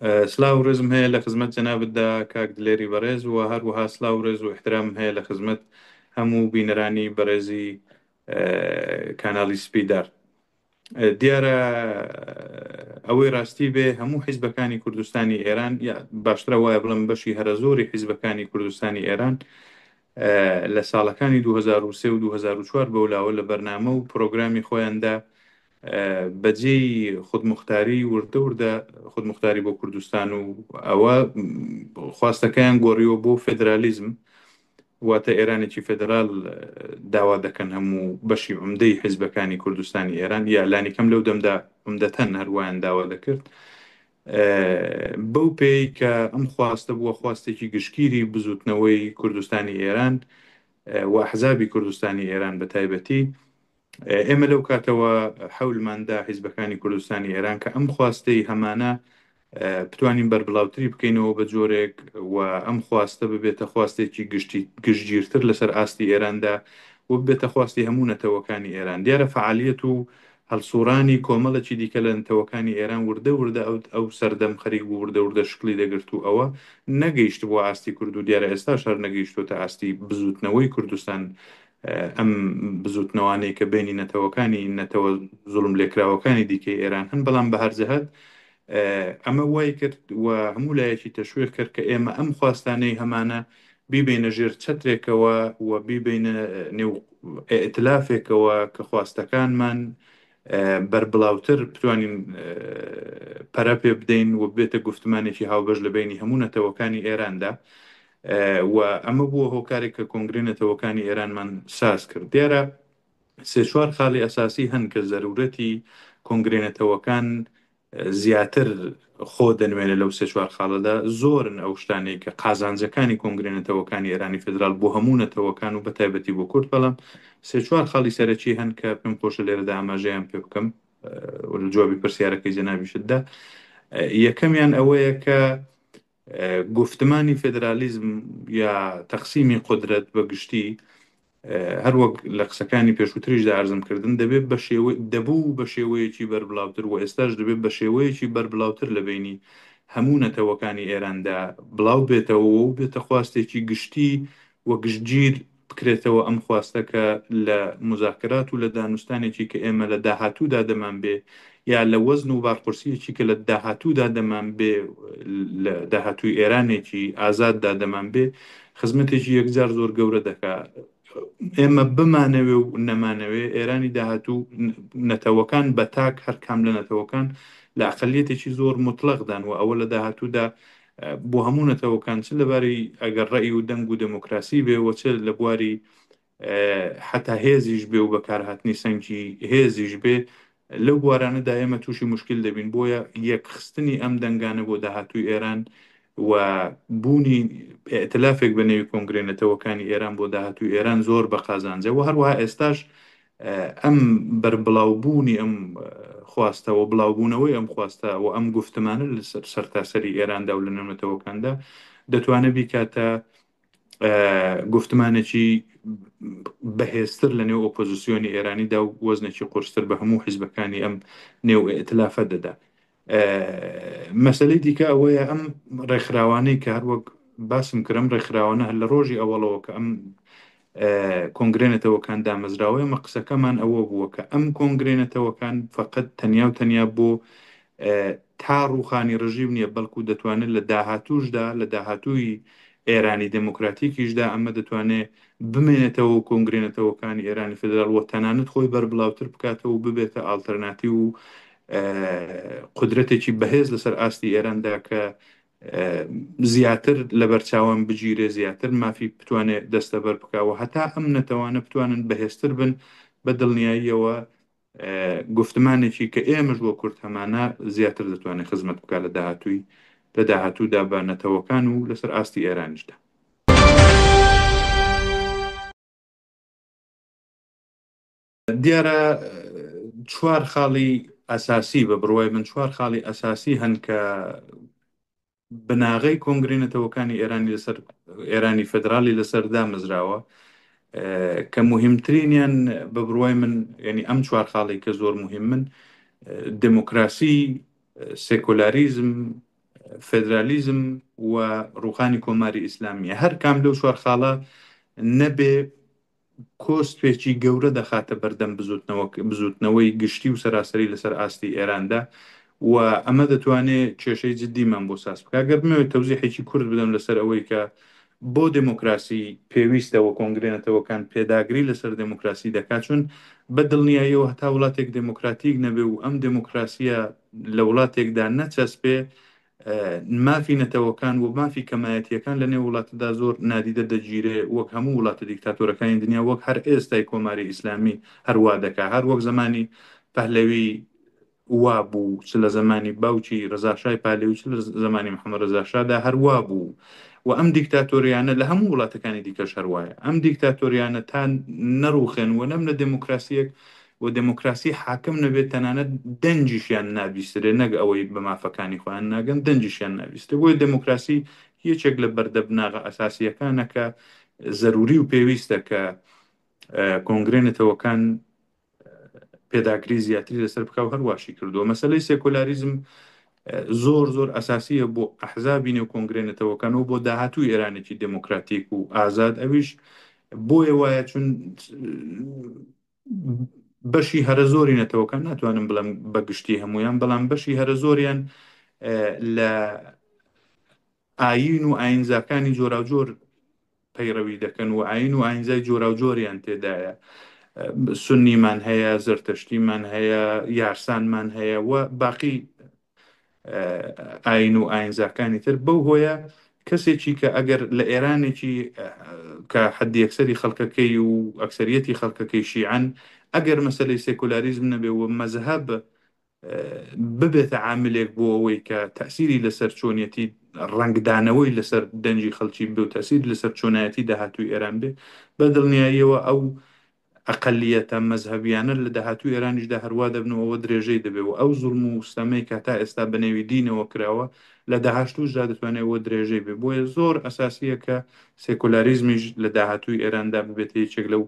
سلااو ڕێزم هەیە لە خزمەت جەنابتدا کاک دلێری بەڕێز و هەروەها سلااو ڕێز و احترام هەیە لە خزمەت هەموو بینەرانی بەڕێزی کاناڵی سپیدار. دیارە ئەوەی ڕاستی بێ هەموو حیزبەکانی کوردستانی ئێران یا باشترە وایە بڵم بەشی هەرە زۆری حیزبەکانی کوردستانی ئێران لە ساڵەکانی 2023 و 2004 بەولاوە لە بەرنامە و پرۆگرامی خۆیاندا بەجێی خودمختاری وردە خودمختاری بۆ کوردستان و ئەوە خواستەکەیان گۆڕیوە بۆ فێدرالیزم، واتە ئێرانێکی فێدرال داوا دەکەن هەموو بەشی عومدەی حیزبەکانی کوردستانی ئێران یا لانیکەم لەو دەمدا عومدەتەن هەروایان داوا دەکرد بەو پێی کە ئەم خواستە بووە خواستێکی گشتگیری بزوتنەوەی کوردستانی ئێران و حزابی کوردستانی ئێران بە تایبەتی. ئێمە لەو کاتەوە حەولماندا حیزبەکانی کوردستانی ئێران کە ئەم خواستەی هەمانە بتوانین بەربڵاوتری بکەینەوە بە جۆرێک و ئەم خواستە ببێتە خواستێکی گشتگیرتر لەسەر ئاستی ئێراندا و ببێتە خواستی هەموو نەتەوەکانی ئێران. دیارە فعالیت و هەڵسوڕانی کۆمەڵێکی دیکە لە نەتەوەکانی ئێران وردە ئەو سەردەم خەریک و وردە شکلی دەگرت و ئەوە نەگەیشت بۆ ئاستی کورد و دیارە ئێستا شار نەگەیشتۆتە ئاستی بزوتنەوەی کوردستان. ئەم بزوتنەوانەی کە بینی نەتەوەکانی نەتەوە زوڵم لێکراوەکانی دیکەی ئێران هەن، بەڵام بە هەرجەهەت ئەمە وای کرد و هەموو لایەکی تەشویق کرد کە ئێمە ئەم خواستانەی هەمانە بیبینە ژێر چەترێکەوە و بیبینە نێو ئێتلافێکەوە کە خواستەکانمان بەربڵاوتر بتوانین پەرە پێ بدەین و بێتە گفتمانێکی هاوبەش لە بینی هەموو نەتەوەکانی ئێراندا. و ئەمە بووە هۆکارێک کە کۆنگرێ نەتەوەکانی ئێرانمان ساز کرد. دیارە سێ چوار خاڵی ئەساسی هەن کە زەرورەتی کۆنگرێ نەتەوەکان زیاتر خۆ دەنوێنێت لەو سێ چوار خاڵەدا. زۆرن ئەو شتانەی کە قازانجەکانی کۆنگرێ نەتەوەکانی ئێرانی فێدرال بۆ هەموو نەتەوەکان و بە تایبەتی بۆ کورد، بەڵام سێ چوار خاڵی سەرەکی هەن کە پێم خۆشە لێرەدا ئاماژەیان پێ بکەم لە جوابی پرسیارەکەی جەنابیشتدا. یەکەمیان ئەوەیە کە گفتمانی فێدرالیزم یا تەقسیمی قودرەت بە گشتی هەروەک لە قسەکانی پێشووتریشدا ئارزم کردن دەبوو بە شێوەیەکی بەربڵاوتر و ئێستاش دەبێت بە شێوەیەکی بەربڵاوتر لە بینی هەموو نەتەوەکانی ئێراندا بڵاو بێتەوە و بێتە خواستێکی گشتی و گشتگیر بکرێتەوە. ئەم خواستەکە لە مذاکرات و لە دانوستانێکی کە ئێمە لە داهاتوودا دەمان بێ یا لە وەزن و بارپرسیەکی کە لە داهاتوودا دەمان بێ لە داهاتووی ئێرانێکی ئازاددا دەمان بێ خزمەتێکی یەکجار زۆر گەورە دەکات. ئێمە بمانەوێ و نەمانەوێ ئێرانی داهاتوو نەتەوەکان بە تاک هەر کام لە نەتەوەکان لە ئەقلیەتێکی زۆر مطلقدان و ئەوە لە داهاتوودا بۆ هەموو نەتەوەکان چ لەباری ئەگەر ڕێی و دەنگ و دموکراسی بێ و چ لە بواری حتا هێزیش بێ و بەکارهاتنی سەنگی هێزیش بێ لەو بوارانەدا ئێمە تووشی مشکل دەبین. بۆیە یەکخستنی ئەم دەنگانە بۆ داهاتووی ئێران و بوونی ئێتلافێک بە نێوی کۆنگرێ نەتەوەکانی ئێران بۆ داهاتووی ئێران زۆر بە قازانجە و هەروەها ئێستاش ئەم بەربڵاوبوونی ئەم خواستەوە بڵاوبوونەوەی ئەم خواستە و ئەم گفتمانە لە سەرتاسەری ئێراندا و لە نێونەتەوەکاندا دەتوانێت بیکاتە گفتمانێکی بەهێزتر لە نێو ئۆپۆزیسیۆنی ئێرانیدا و وەزنێکی قورستر بە هەموو حیزبەکانی ئەم نێو ئێتلافە دەدا. مەسەلەی دیکە ئەوەیە ئەم ڕێکخراوانەی کە هەروەک باسم کردم ڕێکخراوانە هەر لە ڕۆژی ئەوەڵەوە کە ئەم کۆنگرێ نەتەوەکان دامەزراوە ئەمە قسەکەمان ئەوە بووە کە ئەم کۆنگرێ نەتەوەکان فقط تەنیا و تەنیا بۆ تا ڕوخانی ڕژیم نییە، بەڵکو دەتوانێت لە داهاتووشدا لە داهاتووی ئێرانی دموکراتیکیشدا ئەمە دەتوانێت بمێنێتەوە کۆنگرێ نەتەوەکانی ئێرانی فێدرال و تەنانەت خۆی بەربڵاوتر بکاتەوە و ببێتە ئالتەرناتیڤ و قدرەتێکی بەهێز لەسەر ئاستی ئێراندا کە زیاتر لە بەرچاوان بگیرێ، زیاتر مافی بتوانێت دەستەبەر بکەوە هەتا ئەم نەتەوانە بتوانن بەهێزتر بن بە دڵنیاییەوە گفتمانێکی کە ئێمەش بۆ کورد هەمانە زیاتر دەتوانێت خزمەت بکات لە داهاتوودا بە نەتەوەکان و لەسەر ئاستی ئێرانیشدا. دیارە چوار خاڵی ئەساسی بە بڕوای من چوار خاڵی ئەساسی هەن کە بناغەی کۆنگرێ نەتەوەکانی ئێرانی فێدرالی لەسەر دامەزراوە کە مهمترینیان بە بڕوای من ینی ئەم چوار خاڵی کە زۆر مهمن دموکراسی، سێکولاریزم، فێدرالیزم و ڕوخانی کۆماری ئیسلامیە هەر کام لەو چوار خاڵە نەبێ کۆستێکی گەورە دەخاتە بەردەم بزوتنەوەی گشتی و سەراسەری لەسەر ئاستی ئێراندا و ئەمە دەتوانێت کێشەی جددیمان بۆ ساس بکە گەر بمەوێت تەوزیحێکی کورد بدەم لەسەر ئەوەی کە بۆ دموکراسی پێویستەوە کۆنگرێنێتەوەکان پێداگری لەسەر دموکراسی دەکات چون بە دڵنیاییەوە هەتا وڵاتێک دموکراتیک نەبێ و ئەم دموکراسیە لە وڵاتێکدا نەچەسپێ مافی نەتەوەکان و مافی کەمایەتیەکان لە نێو وڵاتەدا زۆر نادیدە دەگیرێ وەک هەموو وڵاتە دیکتاتۆرەکانی دنیا وەک هەر ئێستای کۆماری ئیسلامی هەروە دەکا هەر وەک زمانی پەهلەوی وا بوو چ لە زمانی باوکی ڕزاشای پالێوی چ لە زمانی محەممەد ڕزاشادا هەروە بوو و ئەم دیکتاتۆریانە لە هەموو وڵاتەکانی دیکەش هەروایە ئەم دیکتاتۆریانە تا نەڕوخێن و نەم لە دموکراسیەک و دموکراسی حاکم نەبێت تەنانەت دەنجیشیان نابیسترێ نەک ئەوەی بە مافەکانی خۆیان ناگەن دەنجیشیان نابیستە بۆی دموکراسی یەکێک لە بەردەبناغە ئەساسیەکانەکە زەروری و پێویستە کە کۆنگرێنێتەوەکان پێداگری زیاتری لەسەر بکە و هەرواشی کردووە مەسلەی سێکۆلاریزم زۆر زۆر ئەساسیە بۆ ئەحزابی نێو کۆنگرێنێتەوەکانەوە بۆ داهاتوو ئێرانێکی دموکراتیک و ئازاد ئەویش بۆیە وایە چون بەشی هەرە زۆری نەتەوەکان ناتوانم بڵم بەگشتی هەمویان بەڵام بەشی هەرە زۆریان لە ئاین و ئاینزاکانی جۆراوجۆر پەیڕەوی دەکەن و ئاین و ئاینزای جۆراوجۆریان تێدایە سنیمان هەیە زەرتەشتیمان هەیە یارسانمان هەیە و باقی ئاین و ئاینزاکانی تر بەو هۆیە کەسێکی کە ئەگەر لە ئێرانێکی کە حەدی ئەکسەری خەڵکەکەی و ئەکسەریەتی خەڵکەکەی شیعەن ئەگەر مەسلەی سێکولاریزم نەبێ و مەذهب ببێتە عاملێک بۆ ئەوەی کە تەسیری لەسەر چۆنیەتی ڕنگدانەوەی لەسەر دەنجی خەڵکی بێ و تەسیر لەسەر چۆنایەتی داهاتووی ئێران بێ بە دڵنیاییەوە ئەو ئەقلیەتە مەذهبیانە لە داهاتوو ئێرانیشدا هەروە دەبنەوە درێژەی دەبێت و ئەو زوڵم و ستەمەی کە تا ئێستا بەنێوی دینەوە کراوە لە داهاتووشدا دەتوانێتەوە درێژەی بێ بۆیە زۆر ئەساسیە کە سێکولاریزمیش لە داهاتووی ئێراندا ببێت یەکێک لەو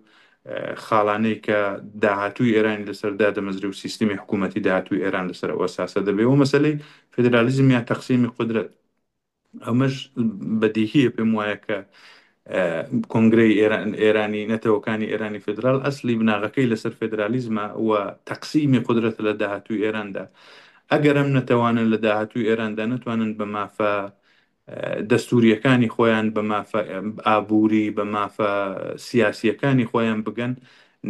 خاڵانەی کە داهاتووی ئێرانی لەسەردا دەمەزرێ و سیستمی حکوومەتی داهاتووی ئێران لەسەر ئەوە ساسە دەبێت و مەسلەی فێدرالیزم یا تەقسیمی قودرەت ئەمەش بەدیهیە پێم وایە کە کۆنگرەی ئێرانی نەتەوەکانی ئێرانی فدرال ئەسلی بناغەکەی لەسەر فێدرالیزمە و تەقسیمی قودرەت لە داهاتووی ئێراندا ئەگەر ئەم نەتەوانن لە داهاتووی ئێراندا نتوانن بە مافە دەستوریەکانی خۆیان بە مافە ئابووری بە مافە سیاسیەکانی خۆیان بگەن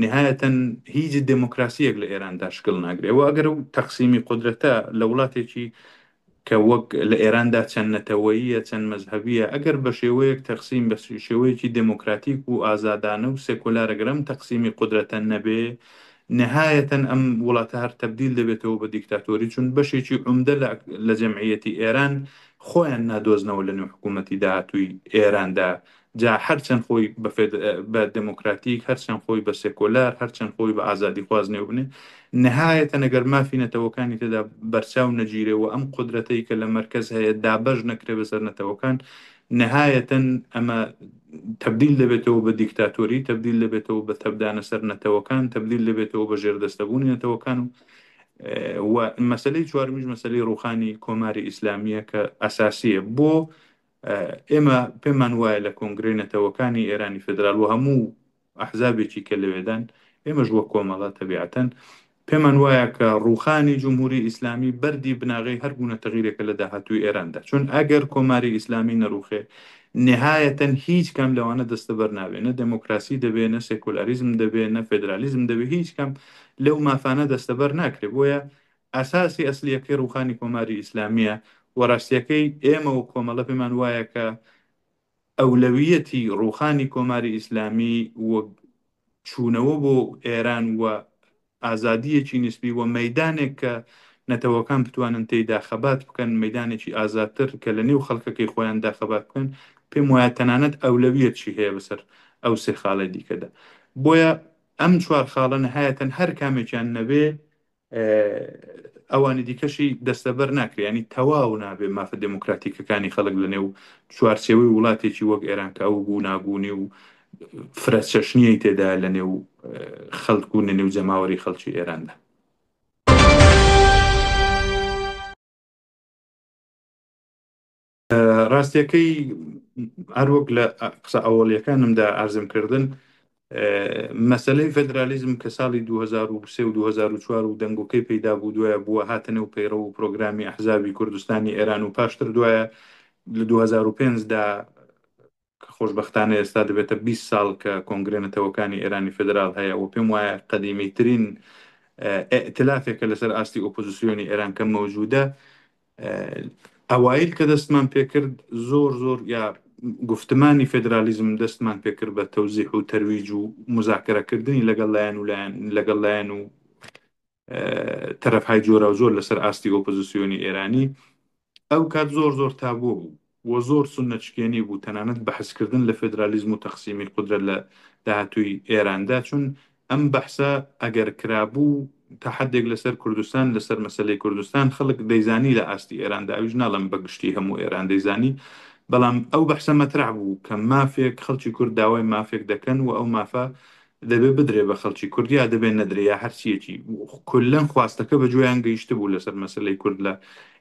نهایەتەن هیچ دموکراسیەک لە ئێراندا شکل ناگرێت و ئەگەر و تەقسیمی قودرەتە لە وڵاتێکی کە وەک لە ئێراندا چەند نەتەوەییە چەند مەذهبیە ئەگەر بە شێوەیەک تەقسیم بە شێوەیەکی دموکراتیک و ئازادانە و سێکۆلارەگرم تەقسیمی قودرەتە نەبێ نهایەتەن ئەم وڵاتە هەر تەبدیل دەبێتەوە بە دیکتاتۆری چون بەشێکی عومدە لە جەمعیەتی ئێران خۆیان نادۆزنەوە لە نێو حکوومەتی داهاتووی ئێراندا جا هەرچەند خۆی بە دموکراتیک هەرچەند خۆی بە سێکۆلار هەرچەند خۆی بە ئازادی خوازنێ بنێ نهایەتە نەگەر مافی نەتەوەکانی تێدا بەرچاو نەگیرێەوە ئەم قودرەتەی کە لە مەرکەز هەیە دابەش نەکرێ بەسەر نەتەوەکان نهایەتەن ئەمە تبدیل دەبێتەوە بە دیکتاتۆری تبدیل دەبێتەوە بە تەبدانە سەر نەتەوەکان تبدیل دەبێتەوە بە ژێردەستەبوونی نەتەوەکان و مەسلەی چوارمیش مەسلەی ڕوخانی کۆماری ئیسلامیە کە ئەساسیە بۆ ئێمە پێمان وایە لە کۆنگرێنەتەوەکانی ئێرانی فدرال و هەموو ئەحزابێکی کە لەوێدان ئێمەش وە کۆمەڵە تەبیعەتەن پێمان وایە کە ڕوخانی جمهوری ئیسلامی بەردی بناغی هەر گونە تەغیرێکە لە داهاتووی ئێراندا چون ئەگەر کۆماری ئیسلامی نەڕوخێ نهایەتەن هیچ کەم لەوانە دەستەبەر نابێت نە دموکراسی دەبێت نە سێکولاریزم دەبێت نە فێدرالیزم دەبێت هیچ کەم لەو مافانە دەستەبەر ناکرێت بۆیە ئەساسی ئەسلیەکەی ڕوخانی کۆماری ئیسلامیە وەڕاستیەکەی ئێمە و کۆمەڵە پێمان وایە کە ئەولەویەتی ڕوخانی کۆماری ئیسلامی وەک چوونەوە بۆ ئێران و ئازادیەکی نسبی و مەدانێک کە نەتەوەکان بتوانن تێیدا خەبات بکەن مەدانێکی ئازادتر کە لە نێو خەڵکەکەی خۆیان داخەبات بکەن پێم وایە تەنانەت ئەولەویەتشی هەیە بەسەر ئەو سێ خاڵی دیکەدا بۆیە ئەم چوار خاڵە نهایەتەن هەر کامێکیان نەبێ ئەوانی دیکەشی دەستەبەر ناکرێت ینی تەواو نابێت مافە دموکراتیکەکانی خەڵک لە نێو چوارچێوەی وڵاتێکی وەک ئێران کە ئەو بوو ناگونی و فرەچەشنیەی تێدا لە نێو خەڵک و نێو جەماوەری خەڵکی ئێراندا ڕاستیەکەی هەروەک لە قسە ئەوەڵیەکانمدا ئارزم کردن، مەسلەی فدرالیزم کە ساڵی 2023 و 2004 و دەنگۆکەی پەیدا بوو دوایە بووە هاتنە و پەیڕە و پرۆگرامی ئەحزابی کوردستانی ئێران و پاشتر دوایە لە 2005دا کە خۆشببختانە ئێستا دەبێتە 20 ساڵ کە کۆنگرێنەتەوەکانی ئێرانی فدرال هەیە و پێم وایە قەدیمیترین ئائتلافێکە لەسەر ئاستی ئۆپۆزیسیۆنی ئێران کە مەوجودە. ئەوایل کە دەستمان پێکرد زۆر یا گفتمانی فدرالیزم دەستمان پێکرد بە تەوزیح و تەرویج و مزاکرەکردنی لەگەڵ لایەن و تەرەفهای جۆرە و زۆر لەسەر ئاستی ئۆپۆزیسیۆنی ئێرانی. ئەو کات زۆر تابوو بوو و زۆر سونەچکێنی بوو تەنانەت بەحثکردن لە فدرالیزم و تەقسیمی قودرەت لە داهاتووی ئێراندا، چون ئەم بەحسە ئەگەر کرابوو تا حدێک لەسەر کوردستان لەسەر مەسلەی کوردستان خەڵک دەیزانی لە ئاستی ئێراندا، ئەویش ناڵم بەگشتی هەموو ئێران دەیزانی، بەڵام ئەو بەحسە مەترح بوو کە مافێک خەڵکی کورد داوای مافێک دەکەن و ئەو مافە دەبێ بدرێ بە خەڵکی کوردیا دەبێ نەدرێ یا هەرچیەکی کولەن خواستەکە بە جویان گەیشت بوو لەسەر مەسلەی کورد لە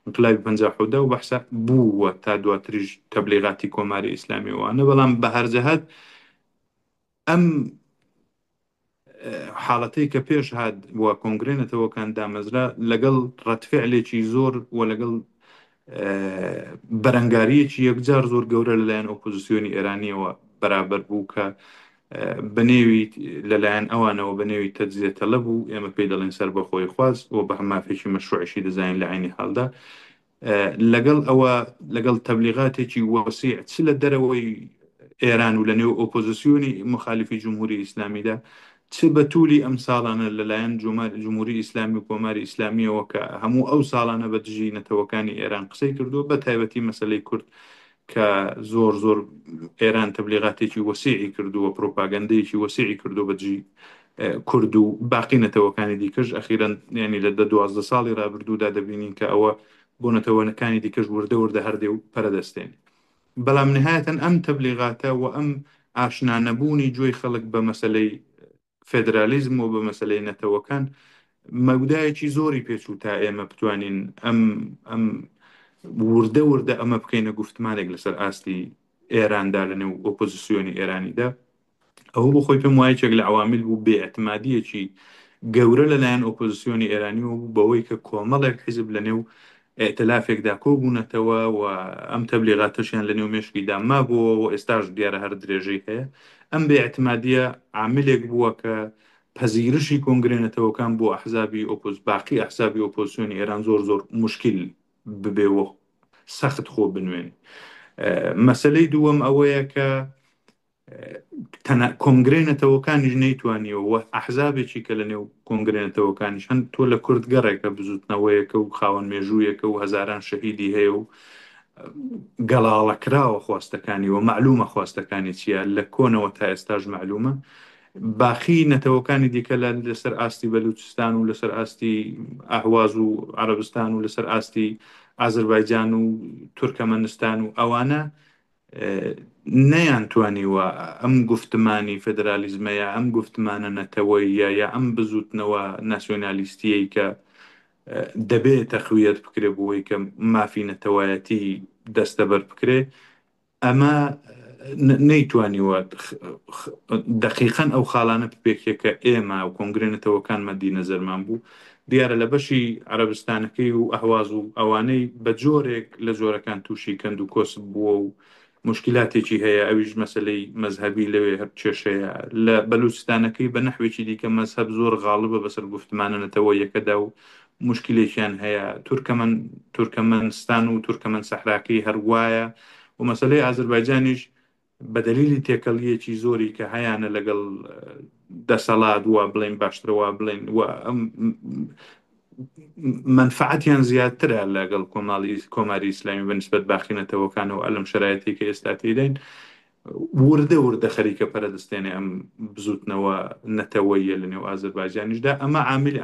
انقلابی 50 و بەحسە بووە تا دواتریش تەبلیغاتی کۆماری ئیسلامیوانە. بەڵام بە هەرجەهەت ئەم حاڵەتەی کە پێش هات وە کۆنگرێنەتەوەکان دامەزرا لەگەڵ ڕەتفعلێکی زۆر و لەگەڵ بەرەنگاریەکی یەکجار زۆر گەورە لەلایەن ئۆپۆزیسیۆنی ئێرانیەوە بەرابەر بوو کە بەنێوی لەلایەن ئەوانەوە بەنێوی تەجزیە تەلەب بوو، ئێمە پێی دەڵێن سەر بەخۆی خواست و بە هەمافێکی مەشروعیشی دەزانین لە عینی حاڵدا، لەگەڵ ئەوە لەگەڵ تەبلیغاتێکی وەسیع چ لە دەرەوەی ئێران و لە نێو ئۆپۆزیسیۆنی مخالفی جمهوری ئیسلامیدا، چ بە توولی ئەم ساڵانە لەلایەن جمهوری ئیسلامی و کۆماری ئیسلامیەوە کە هەموو ئەو ساڵانە بە دژی نەتەوەکانی ئێران قسەی کردووە، بە تایبەتی مەسلەی کورد کە زۆر ئێران تەبلیغاتێکی وەسیعی کردووە، پرۆپاگەندەیەکی وەسیعی کردو بە دژی کورد و باقی نەتەوەکانی دیکەش ئەخیرەن ینی لە 12 ساڵی ڕابردوودا دەبینین کە ئەوە بۆ نەتەوەکانی دیکەش وردە هەردێ و پەرەدەستێنی. بەڵام نهایەتەن ئەم تەبلیغاتە و ئەم ئاشنانەبوونی جۆی خەڵک بە مەسلەی فدرالیزم و بە مەسلەی نەتەوەکان مەودایەکی زۆری پێچوو تا ئێمە بتوانین ئەم وردە ئەمە بکەینە گفتمانێک لەسەر ئاستی ئێراندا لە نێو ئۆپۆزیسیۆنی ئێرانیدا. ئەوە بۆ خۆی پێم وایە چێک لە عوامل بوو بێئەتمادیەکی گەورە لەلایەن ئۆپۆزیسیۆنی ئێرانیەوە بوو بەوەی کە کۆمەڵێک حیزب لە نێو ئێتلافێکدا کۆبوونەتەوە و ئەم تەبلیغاتەشیان لە نێو مێشکیدا مابووە و ئێستاش دیارە هەر درێژەی هەیە. ئەم بێئەتمادیە عاملێک بووە کە پەزیرشی کۆنگرێنەتەوەکان بۆ ئەحزابی باقی ئەحزابی ئۆپۆزیسیۆنی ئێران زۆر مشکل ببێەوە سەخت خۆ بنوێن. مەسلەی دووەم ئەوەیە کە کۆنگرێنەتەوەکانیش نەیتوانیەوە ئەحزابێکی کە لە نێو کۆنگرێنەتەوەکانیش هەن تۆ لە کورد گەڕێکە بزوتنەوەیەکە و خاوەن مێژوویەکە و هەزاران شەهیدی هەیە و گەڵاڵەکراوە خواستەکانی و معلومە خواستەکانی چیە لە کۆنەوە تا ئێستاش معلومە. باخی نەتەوەکانی دیکە لەسەر ئاستی بەلوچستان و لەسەر ئاستی ئەهواز و عەرەبستان و لەسەر ئاستی ئازەربایجان و تورکمەنستان و ئەوانە نەیانتوانیوە ئەم گفتمانی فدرالیزمەیە ئەم گفتمانە نەتەوەیە یا ئەم بزوتنەوە ناسیۆنالیستیەی کە دەبێت تەخویەت بکرێ بۆی کە مافی نەتەوایەتی دەستەبەر بکرێ، ئەمە نەیتوانیوە دقیقەن ئەو خاڵانە پێکێکە ئێمە و کۆنگرێنەتەوەکان مەدی نەزەرمان بوو. دیارە لە بەشی عەرەبستانەکەی و ئەهواز و ئەوانەی بە جۆرێک لە جۆرەکان تووشی کەند و کۆسب بووە و مشکلاتێکی هەیە، ئەویش مەسلەی مەزهەبی لەوێ هەر کێشەیە. لە بەلوچستانەکەی بە نەحوێکی دیکە مەزهەب زۆر غاڵبە بەسەر گفتمانە نەتەوەیەکەدا و مشکلێکیان هەیە. تورکمەنستان و تورکمەن سەحراکەی هەروایە و مەسلەی ئازەربایجانیش بە دەلیلی تێکەڵیەکی زۆری کە هەیانە لەگەڵ دەسەڵات وە بڵێن باشترەوە بڵێن منفعەتیان زیاترە لەگەڵ کۆماری ئیسلامی بەنسبەت باقینەتەوەکانەوە ئەلم شرایەتی کە ئێستا تێدەین وردە خەریکە پەرەدەستێنێ ئەم بزوتنەوە نەتەوەیە لە نێو ئازەربایجانیشدا.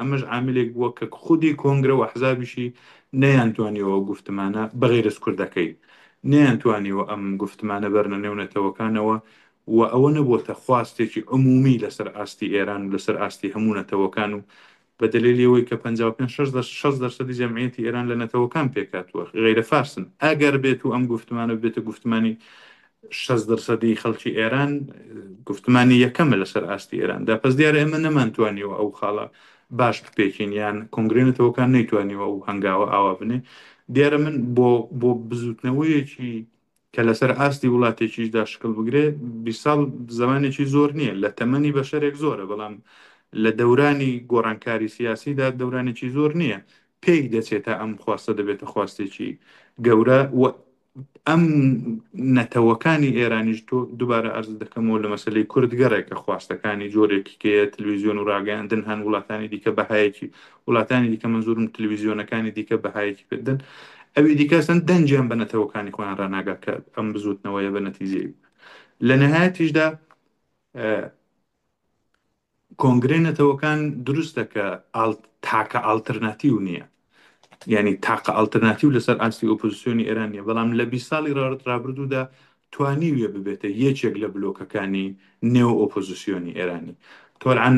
ئەمەش عاملێک بووە کە خودی کۆنگرە و ئەحزابیشی نەیانتوانیەوە گفتمانە بەغیرە کوردەکەی نەیانتوانیەوە ئەم گفتمانە بەرنە نێو نەتەوەکانەوە و ئەوە نەبووە خواستێکی عمومی لەسەر ئاستی ئێران و لەسەر ئاستی هەموو نەتەوەکان و بە دلیلی ئەوەی کە 56% جەمعیەتی ئێران لە نەتەوەکان پێکاتوە غیرە فارسن ئەگەر بێت و ئەم گفتمانە بێتە گفتمانی 60% خەڵکی ئێران گفتمانی یەکەمە لەسەر ئاستی ئێراندا پس دیارە ئێمە نەمانتوانیەوە ئەو خاڵە باش بپێکین یان کۆنگرێنێتەوەکان نەیتوانیەوە ئەو هەنگاوە ئاوا بنێ دیارە من بۆ بزوتنەوەیەکی کە لەسەر ئاستی وڵاتێکیشدا شکل بگرێ 20 ساڵ زمانێکی زۆر نییە لە تەمەنی بەشەرێک زۆرە بەڵام لە دەورانی گۆڕانکاری سیاسیدا دەورانێکی زۆر نییە پێی دەچێتە ئەم خواستە دەبێتە خواستێکی گەورە ئەم نەتەوەکانی ئێرانیش تۆ دووبارە ئەرز دەکەمەوە لە مەسلەی کوردگەڕێکە خواستەکانی جۆرێکی کەیە تلویزیۆن و ڕاگەاندن هەن وڵاتانی دیکە بەهایەکی وڵاتانی دیکە منزورم تلویزیۆنەکانی دیکە بەهایەکی کردن ئەوی دیکەسن دەنجیان بە نەتەوەکانی خۆیان ڕناگا کە ئەم بزوتنەوەیە بە نەتیجەی لە نەهایەتیشدا کۆنگرێنەتەوەکان دروستە کە تاکە ئالتەرناتیو نییە یعنی تاقە ئالتەرناتیو لەسەر ئاستی ئۆپۆزیسیۆنی ئێرانیە بەڵام لە 20 ساڵی ڕابردوودا توانیویە ببێتە یەکێک لە بلۆکەکانی نێو ئۆپۆزیسیۆنی ئێرانی تۆرعان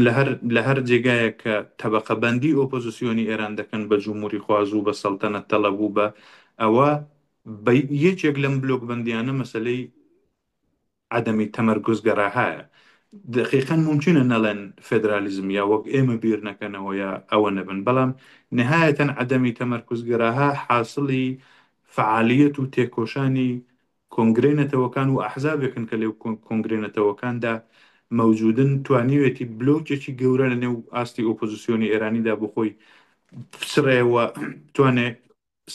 لە هەر جێگایە کە تەبەقە بەندی ئۆپۆزیسیۆنی ئێران دەکەن بە جمهوری خواز و بە سەڵتەنەت تەڵەبوو بە ئەوە یەکێک لەم بلۆک بەندیانە مەسلەی عدەمی تەمەرکز گەڕاهایە دقیقاً ممکنە نەڵێن فێدرالیزم یا وەک ئێمە بیر نەکەنەوە یا ئەوە نەبن بەڵام نهایەتەن عدەمی تەمەرکزگەراها حاصلی فعالیت و تێکۆشانی کۆنگرێنەتەوەکان و ئەحزابێکن کە لێو کۆنگرێنەتەوەکاندا مەوجودن توانیوێتی بلۆکێکی گەورە لە نێو ئاستی ئۆپۆزیسیۆنی ئێرانیدا بخۆی بچڕێەوە توانێ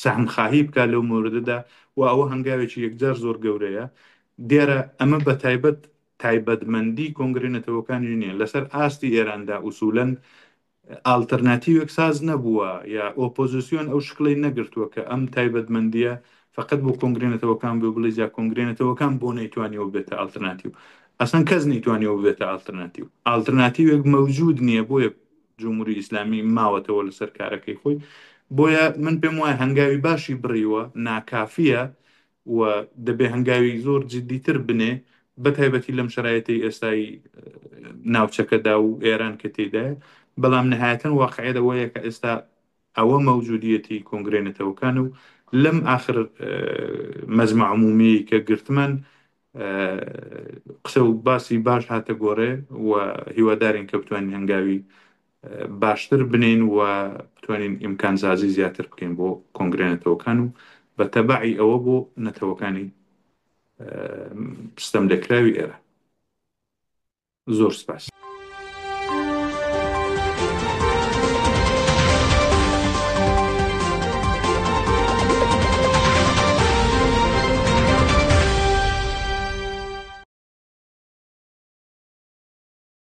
سەهمخاهی بکە لەو موردەدا و ئەوە هەنگاوێکی یەکجار زۆر گەورەیە دیارە ئەمە بە تایبەتمەندی کۆنگرێنەتەوەکانی نییە لەسەر ئاستی ئێراندا ئوسوولەن ئالتەرناتیوێک ساز نەبووە یا ئۆپۆزیسیۆن ئەو شکڵی نەگرتووە کە ئەم تایبەتمەندیە فقط بۆ کۆنگرێنەتەوەکان بێ بڵێ یا کۆنگرێنەتەوەکان بۆ نەیتوانیەوە بێتە ئالتەرناتیو ئەسەن کەس نەیتوانیەوە بێتە ئالتەرناتیوێک مەوجود نییە بۆیە جمهوری ئیسلامی ماوەتەوە لەسەر کارەکەی خۆی بۆیە من پێم وایە هەنگاوی باشی بڕیوە ناکافیە و دەبێ هەنگاوی زۆر جددیتر بنێ بەتایبەتی لەم شرایەتی ئێستای ناوچەکەدا و ئێران کە تێدایە بەڵام نهایەتەن واقعەوەیە کە ئێستا ئەوە مەوجودیەتی کۆنگرێنێتەوەکان و لەم آخر مەجمع عمومی کە گرتمان قسە و باسی باش هاتە گۆڕێ و هیوادارین کە بتوانین هەنگاوی باشتر بنین و بتوانین ئیمکانزازی زیاتر بکەین بۆ کۆنگرێنێتەوەکان و بە تەبعی ئەوە بۆ نەتەوەکانی ستەم لێکراوی ئێرە زۆر سپاس